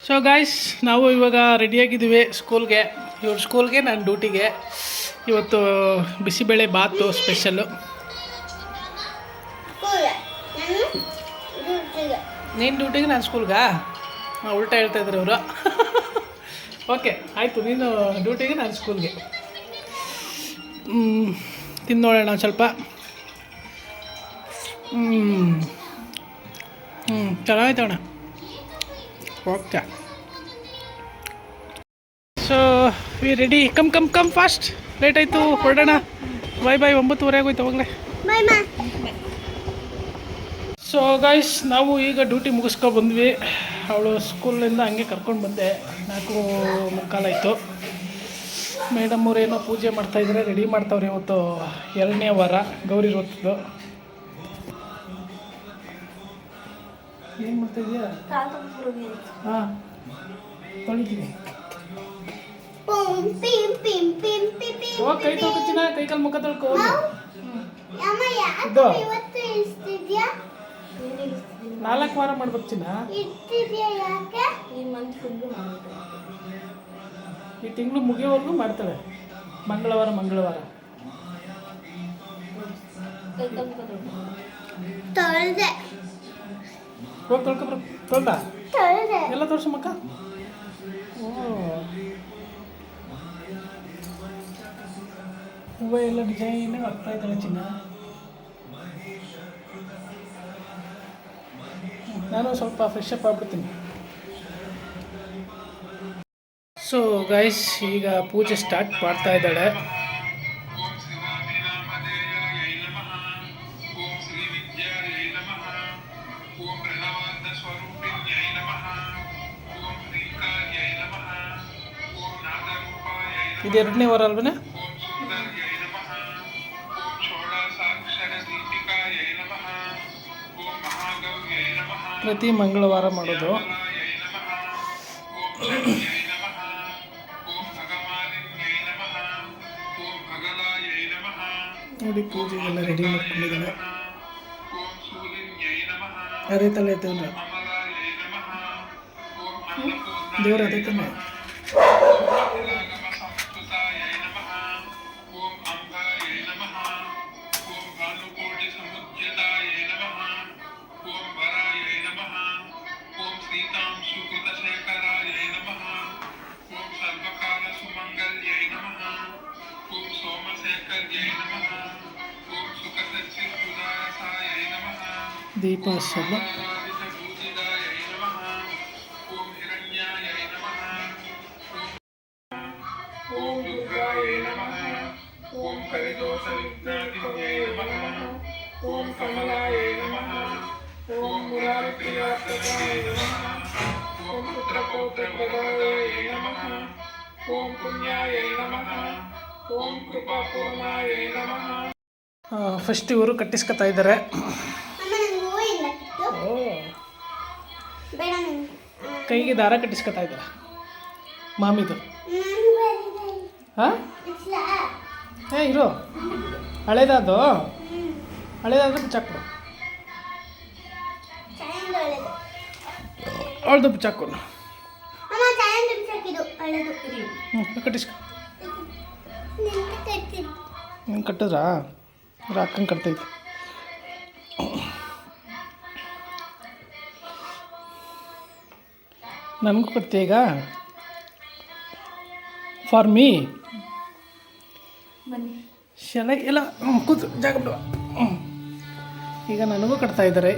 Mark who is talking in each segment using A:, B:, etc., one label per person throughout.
A: So guys, ನಾವು ಇವಾಗ ರೆಡಿಯಾಗಿದ್ದೀವಿ ಸ್ಕೂಲ್ಗೆ. ಇವ್ರ ಸ್ಕೂಲ್ಗೆ, ನಾನು ಡ್ಯೂಟಿಗೆ. ಇವತ್ತು ಬಿಸಿಬೇಳೆ ಬಾತು ಸ್ಪೆಷಲ್ಲು. ನೀನು ಡ್ಯೂಟಿಗೆ, ನಾನು ಸ್ಕೂಲ್ಗಾ? ಉಲ್ಟಾ ಹೇಳ್ತಾಯಿದ್ರು ಇವರು. ಓಕೆ ಆಯಿತು, ನೀನು ಡ್ಯೂಟಿಗೆ, ನಾನು ಸ್ಕೂಲ್ಗೆ. ತಿನ್ನೋಣ ಸ್ವಲ್ಪ. ಚೆನ್ನಾಯ್ತಣ್ಣ. Okay, so we ready. Come fast, late ಆಯಿತು, ಹೊರಡೋಣ. ಬಾಯ್ 9:30 ಆಗೋಯ್ತು ಅವಾಗಲೇ. ಸೊ ಗೈಸ್, ನಾವು ಈಗ ಡ್ಯೂಟಿ ಮುಗಿಸ್ಕೊಂಡು ಬಂದ್ವಿ. ಅವಳು ಸ್ಕೂಲಿಂದ ಹಂಗೆ ಕರ್ಕೊಂಡು ಬಂದೆ. 4:45 ಆಯಿತು. ಮೇಡಮ್ ಅವ್ರು ಏನೋ ಪೂಜೆ ಮಾಡ್ತಾಯಿದ್ದಾರೆ, ರೆಡಿ ಮಾಡ್ತಾವ್ರೆ. ಇವತ್ತು 2ನೇ ವಾರ ಗೌರಿ ಹೊತ್ತದು. ಏನು ಮಾಡ್ತಾಯಿದ್ಯಾ? ಹಾಂ, ತೊಳಿತೀನಿ. ಕೈ ತೊಳ್ಕೊತೀನ, ಕೈ ಕಾಲು ಮುಖ ತೊಳ್ಕೊ. ಇದು 4 ವಾರ ಮಾಡ್ಬೇಕಿನ. ಈ ತಿಂಗಳು ಮುಗಿಯೋವರೆಗೂ ಮಾಡ್ತಾಳೆ. ಮಂಗಳವಾರ ಹೋಗಿ ತೊಳ್ಕೊಬ್ರ. ತೊಳ್ದ ಎಲ್ಲ ತೋರ್ಸು ಮಕ್ಕ. ಹೂವು ಎಲ್ಲ ಡಿಸೈನ್ ಆಗ್ತಾ ಇದ್ದಾಳೆ ಚಿನ್ನ. ನಾನು ಸ್ವಲ್ಪ ಫ್ರೆಶ್ ಅಪ್ ಆಗ್ಬಿಡ್ತೀನಿ. ಸೊ ಗೈಸ್, ಈಗ ಪೂಜೆ ಸ್ಟಾರ್ಟ್ ಮಾಡ್ತಾ ಇದ್ದಾಳೆ. ಇದು 2ನೇ ವಾರ ಅಲ್ವೇ? ಪ್ರತಿ ಮಂಗಳವಾರ ಮಾಡೋದು. ನೋಡಿ, ಪೂಜೆಗೆಲ್ಲ ರೆಡಿ ಮಾಡ್ಕೊಂಡಿದ್ದಾನೆ. ಅದೇ ತಲೆ ದೇವ್ರ, ದೇವ್ರ ಅದೇ ತಾನೆ. ದೀಪ ಹಚ್ಚೋದು. ಫಸ್ಟ್ ಇವರು ಕಟ್ಟಿಸ್ಕೊತಾ ಇದ್ದಾರೆ. ಕೈಗೆ ದಾರ ಕಟ್ಟಿಸ್ಕೊತಾ ಇದ್ದಾರೆ ಮಾಮಿದು. ಹಾಂ, ಇರೋ ಹಳೇದಾದು. ಹಳೇದಾದ್ರೆ ಬಿಚ್ಚಾಕ್ಬಿಡು. ಅವಳ್ದು ಬಿಚ್ಚಾಕ್ಬಿಡು. ಕಟ್ಟಿಸ್ಕೊ. ಹಿಂಗೆ ಕಟ್ಟಿದ್ರಾ? ಹಾಕಂಗೆ ಕಟ್ತೈತಿ. ನನಗೂ ಕಟ್ತೀಯ ಈಗ? ಫಾರ್ ಮೀ ಚೆನ್ನಾಗಿ ಎಲ್ಲ ಕೂತು ಜಾಗ ಬಿಡುವ. ಈಗ ನನಗೂ ಕಟ್ತಾ ಇದ್ದಾರೆ.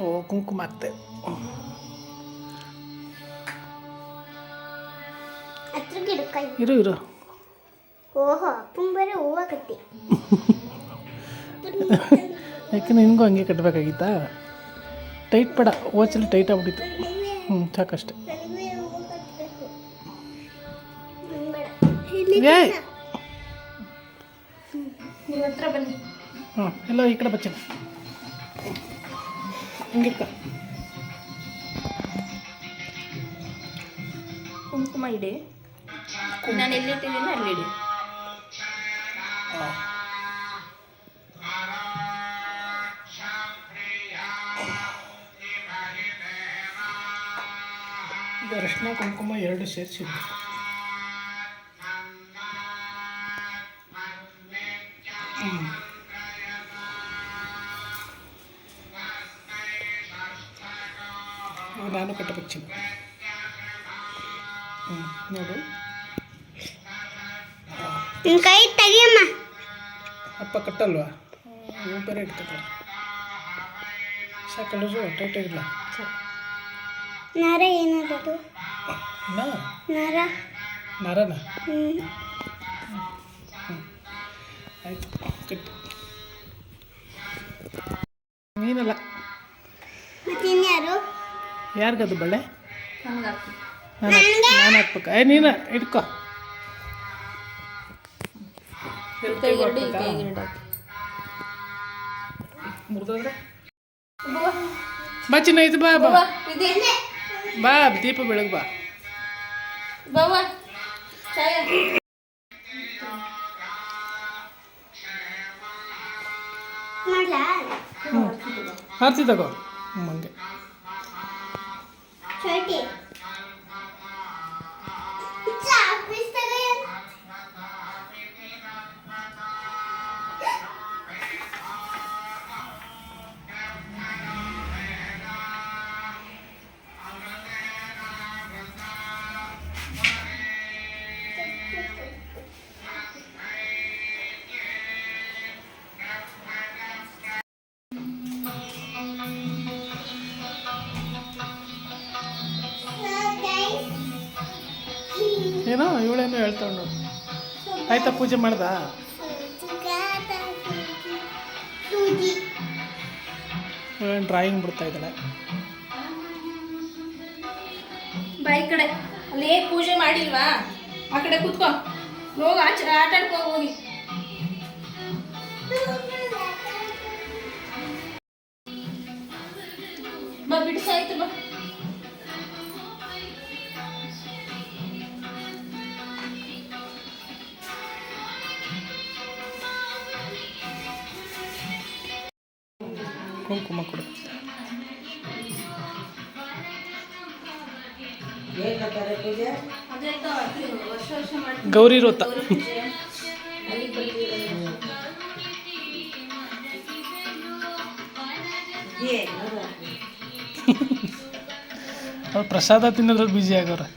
A: ಓ, ಕುಂಕುಮ ಆಗ್ತದೆ. ಇರು.
B: ಓಹೋ, ತುಂಬರೆ ಹೂವು ಕಟ್ಟಿ.
A: ಯಾಕೆ ನಿನಗೂ ಹಂಗೆ ಕಟ್ಟಬೇಕಾಗಿತ್ತಾ? ಟೈಟ್ ಬೇಡ, ಓಚಲ್ಲಿ ಟೈಟ್ ಆಗ್ಬಿಟ್ಟಿತ್ತು. ಸಾಕಷ್ಟೆ. ಎಲ್ಲ ಈ ಕಡೆ ಬಚ್ಚ. ಹಿಂಗಿರ್ತ
B: ಕುಂಕುಮ ಇಡಿ. ನಾನು ಎಲ್ಲಿಟ್ಟಿದ್ದೀನಿ ಅಲ್ಲಿಡಿ.
A: ಈಗ ಅರಿಶಿನ ಕುಂಕುಮ ಎರಡು ಸೇರಿಸಿದ್ದು. ನಾನು ಕಟ್ಟಬೇಕು ಚಿನ್ನ. ನೋಡು
B: ನಿನ್ನ ಕೈ ತೆಗಿಯಮ್ಮ.
A: ಅಪ್ಪ ಕಟ್ಟಲ್ವಾ? ಇವು ಬೇರೆ ಇಡ್ತದೆ ಸಾಕಲ್ಲ ಟೈಟ್ ಆಗಿಲ್ಲ.
B: ನರ ಏನದು? ನರ
A: ನರನ ಆಯ್ತು ಕಟ್ಟು. ನೀನಲ್ಲ
B: ಮತ್ತಿನ್ಯಾರು?
A: ಯಾರಿಗದು ಬಳೆ? ನಾನು ಹಾಕ್ಬೇಕ? ನೀನು ಇಟ್ಕೋ. ಮುರಿದೋದ್ರೆ ಬಾ ಚಿನ್ನ, ಇದು ಬಾ ಬಾ ಬಾ ದೀಪ ಬೆಳಗ್ಗೆ ಬಾ. ಆರ್ತಿ ತಗೋ ಹಂಗೆ. ಏನೋ ಇವಳೇನೋ ಹೇಳ್ತಾಳು. ಆಯ್ತಾ ಪೂಜೆ ಮಾಡ್ದ? ಡ್ರಾಯಿಂಗ್ ಬಿಡ್ತಾ ಇದ್ದಾಳೆ.
B: ಬಾಯಿ ಕಡೆ ಅಲ್ಲೇ ಪೂಜೆ ಮಾಡಿಲ್ವಾ? ಆ ಕಡೆ ಕೂತ್ಕೋ, ಹೋಗಿ ಆಚೆ ಆಟ ಆಡ್ಕೋ ಹೋಗಿ. ಬಾ ಬಿಡಿಸಾಯ್ತು ಬಾ.
A: ಕುಂಕುಮ ಕೊಡು. ಗೌರಿ ವ್ರತ. ಅವ್ರು ಪ್ರಸಾದ ತಿನ್ನೋದ್ರಲ್ಲಿ ಬ್ಯುಸಿ ಆಗೋರು.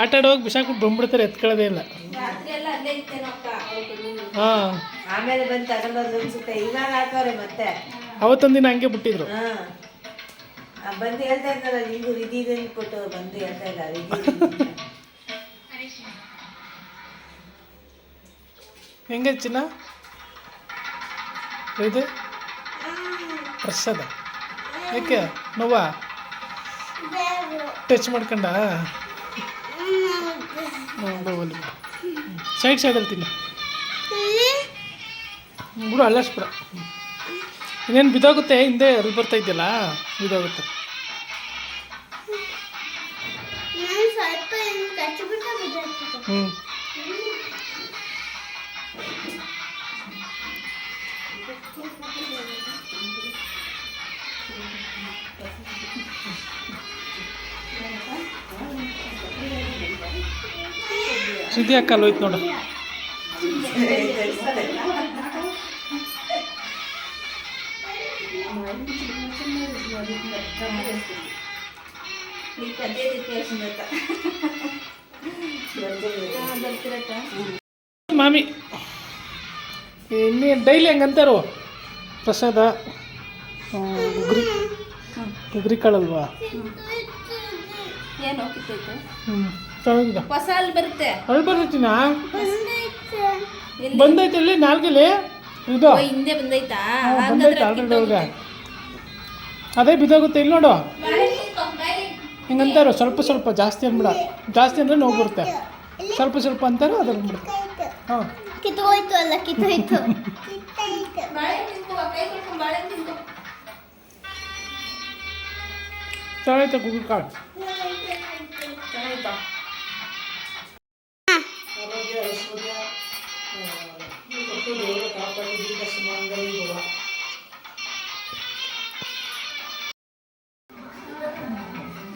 A: ಆಟ ಆಡುವಾಗ ಬಿಸಾಕ್ಬಿಟ್ಟು ಬಂದ್ಬಿಡ್ತಾರೆ, ಎತ್ಕೊಳ್ಳೋದೇ ಇಲ್ಲ. ಹಾಂ,
C: ಆಮೇಲೆ ಬಂದು ತಗೊಂಡೋದು ಅನ್ಸುತ್ತೆ. ಇವಾಗ ಹಾಕವ್ರೆ ಮತ್ತೆ.
A: ಅವತ್ತೊಂದಿನ ಹಂಗೆ ಬಿಟ್ಟಿದ್ರು.
C: ಬಂದು ಹೇಳ್ತಾ ಇದ್ದಾರಲ್ಲ, ನಿಮಗೂ ವಿಧಿ ಕೊಟ್ಟು ಬಂದು ಹೇಳ್ತಾ ಇದ್ದಾರೆ.
A: ಹೆಂಗೆ ಚಿನ್ನ ಇದು ಪ್ರಸಾದ? ಯಾಕೆ ನೋವಾ? ಟಚ್ ಮಾಡ್ಕೊಂಡ ಸೈಡಲ್ಲಿ ತಿನ್ನ ಬಿಡು, ಅಲ್ಲಷ್ಟು ಬಿಡ. ಇನ್ನೇನು ಬಿದ್ದೋಗುತ್ತೆ, ಹಿಂದೆ ಅಲ್ಲಿ ಬರ್ತಾ ಇದೆಯಲ್ಲ, ಬಿದ್ದೋಗುತ್ತೆ. ಹ್ಞೂ ಸುದ್ದಿ ಹಾಕಲ್ಲ ಹೋಯ್ತು ನೋಡು. ಮಾಮಿ ಇನ್ನೇ ಡೈಲಿ ಹಂಗಂತಾರೋ ಪ್ರಸಾದ ಗುಗ್ರಿ ಕಾಳಲ್ವಾ?
B: ಏನು ಕಿತ್ತೈತೆ?
A: ಚೆನ್ನಾಗಿದೆ.
B: ಹೊಸ ಅಲ್ಲಿ ಬರುತ್ತೆ,
A: ಅಲ್ಲಿ ಬರ್ತೀನಾ? ಬಂದೈತೆ ಅಲ್ಲಿ ನಾಲ್ಕಲ್ಲಿ ಇದು
B: ಹಿಂದೆ ಬಂದೈತಾ?
A: ಬಂದೈತೆ ಆಲ್ರೆಡಿ ಅವ್ರಿಗೆ. ಅದೇ ಬಿದ್ದೋಗುತ್ತೆ. ಇಲ್ಲಿ ನೋಡು ಹಿಂಗಂತಾರೋ, ಸ್ವಲ್ಪ ಸ್ವಲ್ಪ, ಜಾಸ್ತಿ ಅಂದ್ಬಿಡ. ಜಾಸ್ತಿ ಅಂದರೆ ನೋವು ಬರುತ್ತೆ. ಸ್ವಲ್ಪ ಸ್ವಲ್ಪ ಅಂತಾರೋ ಅದ್ರ ಬಿಡುತ್ತೆ. ಹಾಂ
D: ಕಿತ್ತೋಯ್ತು ಅಲ್ಲ ಕಿತ್ತೋಯ್ತು
B: ಬಾಳೆಹಣ್ಣು ತಿನ್ಕೋ, ಕೈ ಕೊಟ್ಕೊಂಡು ಬಾಳೆಹಣ್ಣು ತಿನ್ಕೋ.
A: ಚೆನ್ನಾಯ್ತು ಕುಗ್ಗಿಕಾಳು.
B: ಚೆನ್ನಾಯ್ತಾ?
A: ಆರೋಗ್ಯ ಐಶ್ವರ್ಯ ಕಾಪಾಡಿ ದೀರ್ಘ ಸುಮಂಗಲಿ ಭವ.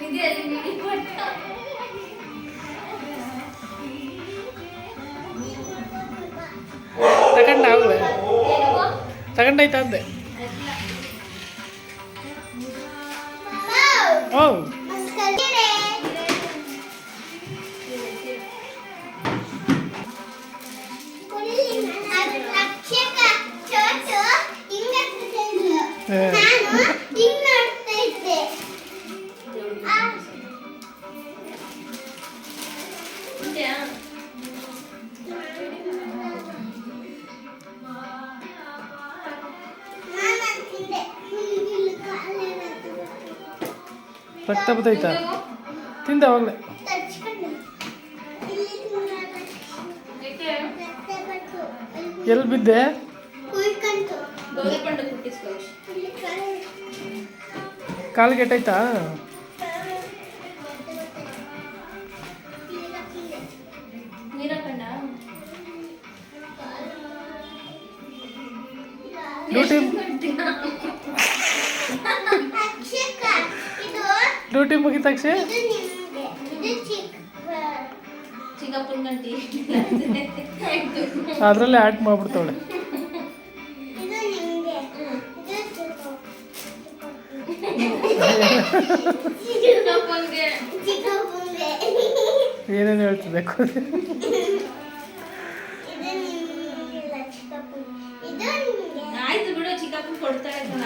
B: ಇದೆಯಲ್ಲಿ ಮಿಡಿ ಕೊಟ್ಟ.
A: ತಗೊಂಡ ಆಗಲೇ ತಗೊಂಡಾಯ್ತಾ ಅಂದೆ. ಓ
B: ತಿಂದ್ಯಾ?
A: ರಕ್ತ ಬತ್ತೈತಾ? ತಿಂದ ಅವಾಗಲೇ.
B: ಏಕೆ?
A: ಎಲ್ಲಿ ಬಿದ್ದೆ?
B: ಗೌರಿಪಂಡು ಕುಟ್ಟಿಸ್ಕೋ.
A: ಕಾಲು ಕೆಟ್ಟೈತಾ?
B: ನೀರಕ್ಕಣ್ಣ
A: ಡ್ಯೂಟಿ ಡ್ಯೂಟಿ ಮುಗಿದ ತಕ್ಷಣ
B: ಚಿಕ್ಕಪ್ಪನ ಗಂಟಿ
A: ಅದರಲ್ಲೇ ಆ್ಯಡ್ ಮಾಡ್ಬಿಡ್ತಾವಳೆ.
B: ಚಿಕ್ಕಪ್ಪಂಗೆ
A: ಏನೇನು ಹೇಳ್ತಿರ್ಬೇಕು.
B: ಆಯ್ತು ಬಿಡು, ಚಿಕ್ಕಪ್ಪನ ಕೊಡ್ತಾಳೆ ಕಣ.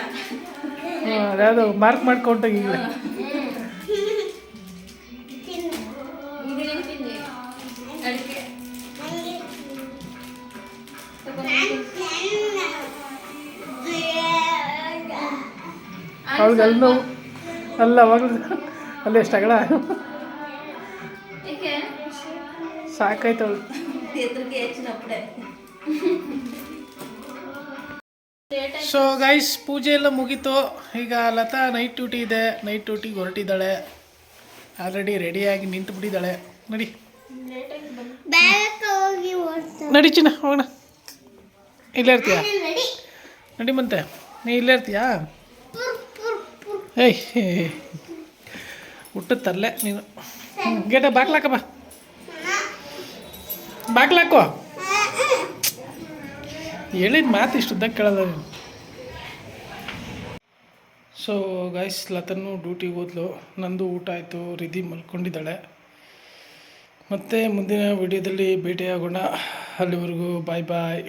A: ಅದ್ಯಾವುದು ಮಾರ್ಕ್ ಮಾಡ್ಕೊಂಡಾಗ ಈಗಲೇ
B: ಇದನ್ನೇನು ತಿಂದೆ? ಅಡಿಕೆ
A: ಅವಳಿಗೆ ಅಲ್ಲಿ ನೋವು ಅಲ್ಲ ಅವಾಗಲೂ ಅಲ್ಲಿ ಎಷ್ಟು ಅಗಲ
B: ಏಕೆ?
A: ಸಾಕಾಯ್ತು ಅವಳು.
B: ಎದುರಿಗೆ ಹೆಚ್ಚಿನ ಅಪ್ಪಡೆ.
A: ಸೊ ಗೈಸ್, ಪೂಜೆ ಎಲ್ಲ ಮುಗೀತು. ಈಗ ಲತಾ ನೈಟ್ ಡ್ಯೂಟಿ ಇದೆ, ನೈಟ್ ಡ್ಯೂಟಿಗೆ ಹೊರಟಿದ್ದಾಳೆ. ಆಲ್ರೆಡಿ ರೆಡಿಯಾಗಿ ನಿಂತು ಬಿಟ್ಟಿದ್ದಾಳೆ. ನಡಿ ನಡಿ ಚಿನ್ನ, ಹೋಗೋಣ. ಇಲ್ಲೇ ಇರ್ತೀಯಾ? ನಡಿ ಮತ್ತೆ, ನೀ ಇಲ್ಲೇ ಇರ್ತೀಯಾ? ಏಯ್ ಹುಟ್ಟದ ತರಲೆ ನೀನು. ಗೇಟ ಬಾಕ್ಲಾಕಪ್ಪ, ಬಾಕ್ಲಾಕೋ. ಹೇಳಿದ ಮಾತು ಇಷ್ಟು ಉದ್ದಾಗ ಕೇಳಲ್ಲ ನೀನು. ಸೊ ಗೈಸ್, ಲತನ್ನು ಡ್ಯೂಟಿಗೆ ಹೋದ್ಲು. ನಂದು ಊಟ ಆಯಿತು, ರಿಧಿ ಮಲ್ಕೊಂಡಿದ್ದಾಳೆ. ಮತ್ತು ಮುಂದಿನ ವಿಡಿಯೋದಲ್ಲಿ ಭೇಟಿಯಾಗೋಣ. ಅಲ್ಲಿವರೆಗೂ ಬಾಯ್ ಬಾಯ್.